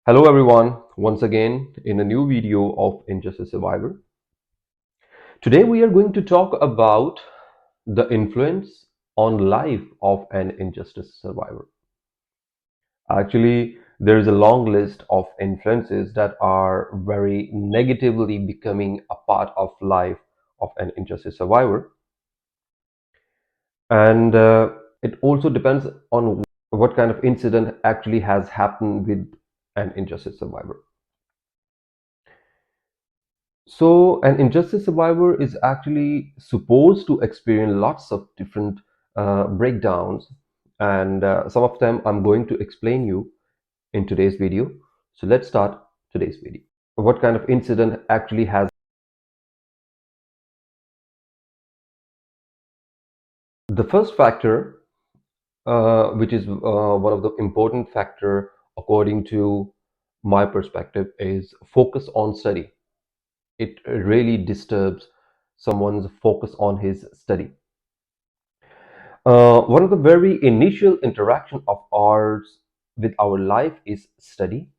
Hello everyone, once again in a new video of Injustice Survivor. Today we are going to talk about the influence on life of an injustice survivor. Actually, there is a long list of influences that are very negatively becoming a part of life of an injustice survivor. And it also depends on what kind of incident actually has happened with an injustice survivor. So, an injustice survivor is actually supposed to experience lots of different breakdowns, and some of them I'm going to explain you in today's video. So, let's start today's video. What kind of incident actually has the first factor, which is one of the important factor according to my perspective, is focus on study. It really disturbs someone's focus on his study. One of the very initial interaction of ours with our life is study.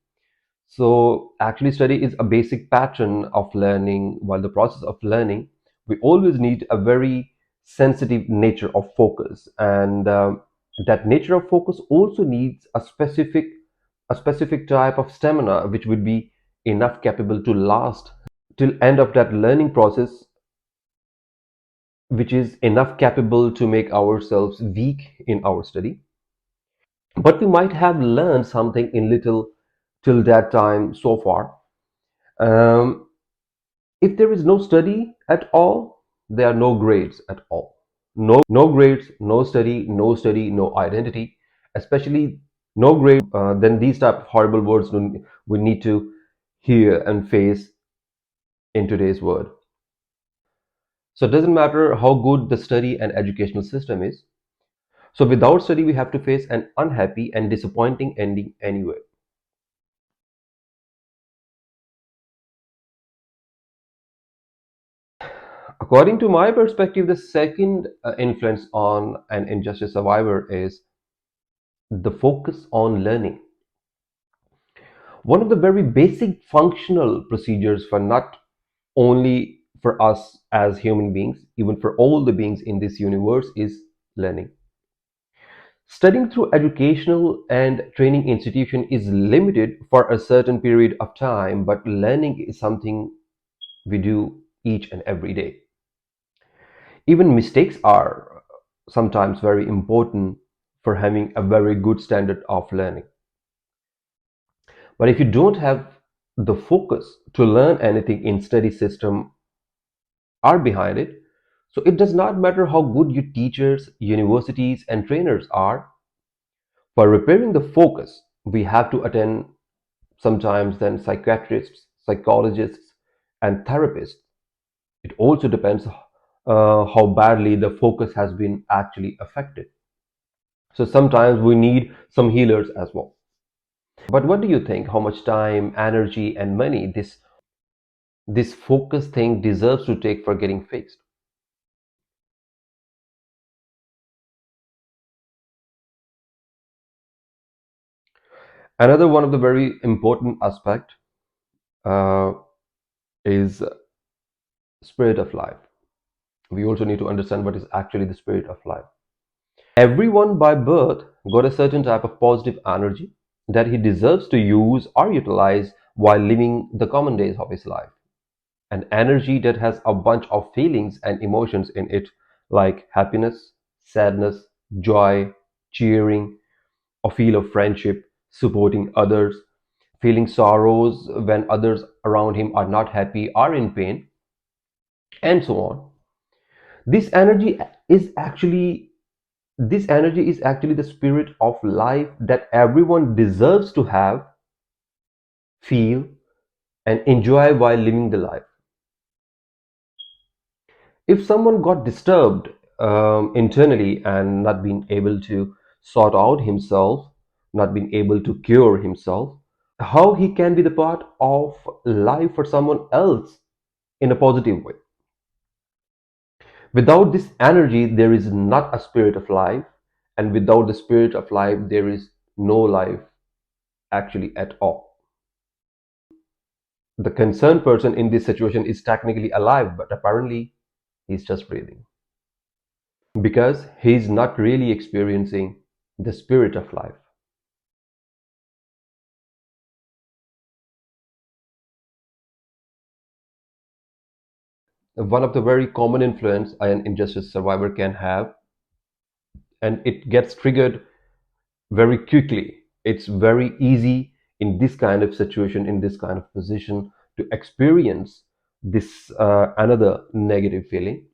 So actually study is a basic pattern of learning. While the process of learning, we always need a very sensitive nature of focus, and that nature of focus also needs a specific type of stamina which would be enough capable to last till end of that learning process, which is enough capable to make ourselves weak in our study, but we might have learned something in little till that time so far. Um, if there is no study at all, there are no grades at all. No grades, no study, no study, no identity. Especially no grade. Then these type of horrible words we need to hear and face in today's world. So it doesn't matter how good the study and educational system is. So without study, we have to face an unhappy and disappointing ending anyway. According to my perspective, the second influence on an injustice survivor is the focus on learning. One of the very basic functional procedures for not only for us as human beings, even for all the beings in this universe, is learning. Studying through educational and training institution is limited for a certain period of time, but learning is something we do each and every day. Even mistakes are sometimes very important for having a very good standard of learning. But if you don't have the focus to learn anything in study system are behind it, so it does not matter how good your teachers, universities, and trainers are. For repairing the focus, we have to attend sometimes then psychiatrists, psychologists, and therapists. It also depends how badly the focus has been actually affected. So sometimes we need some healers as well. But what do you think? How much time, energy, and money this focus thing deserves to take for getting fixed? Another one of the very important aspect uh, is spirit of life. We also need to understand what is actually the spirit of life. Everyone by birth got a certain type of positive energy that he deserves to use or utilize while living the common days of his life. An energy that has a bunch of feelings and emotions in it, like happiness, sadness, joy, cheering, a feel of friendship, supporting others, feeling sorrows when others around him are not happy or in pain, and so on. This energy is actually this energy is actually the spirit of life that everyone deserves to have, feel, and enjoy while living the life. If someone got disturbed internally and not being able to sort out himself, not being able to cure himself, how he can be the part of life for someone else in a positive way? Without this energy, there is not a spirit of life, and without the spirit of life, there is no life actually at all. The concerned person in this situation is technically alive, but apparently he's just breathing because he's not really experiencing the spirit of life. One of the very common influence an injustice survivor can have, and it gets triggered very quickly. It's very easy in this kind of situation, in this kind of position, to experience this another negative feeling,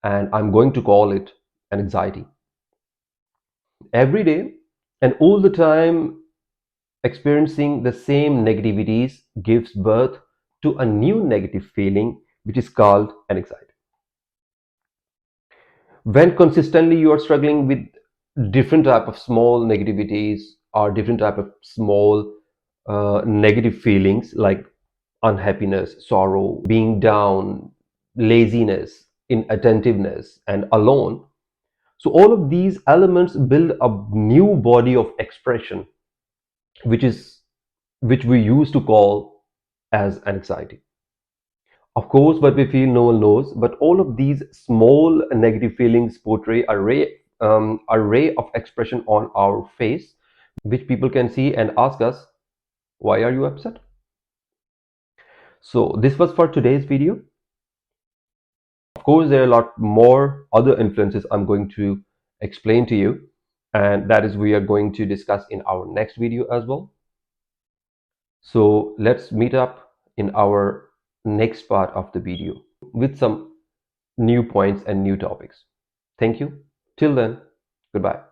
and I'm going to call it an anxiety. Every day and all the time, experiencing the same negativities gives birth to a new negative feeling, which is called an anxiety. When consistently you are struggling with different type of small negativities or different type of small negative feelings like unhappiness, sorrow, being down, laziness, inattentiveness, and alone, so all of these elements build a new body of expression, which is which we used to call as anxiety. Of course, what we feel no one knows, but all of these small negative feelings portray a ray of expression on our face, which people can see and ask us, why are you upset? So this was for today's video. Of course, there are a lot more other influences I'm going to explain to you, and that is we are going to discuss in our next video as well. So let's meet up in our next part of the video with some new points and new topics. Thank you. Till then, goodbye.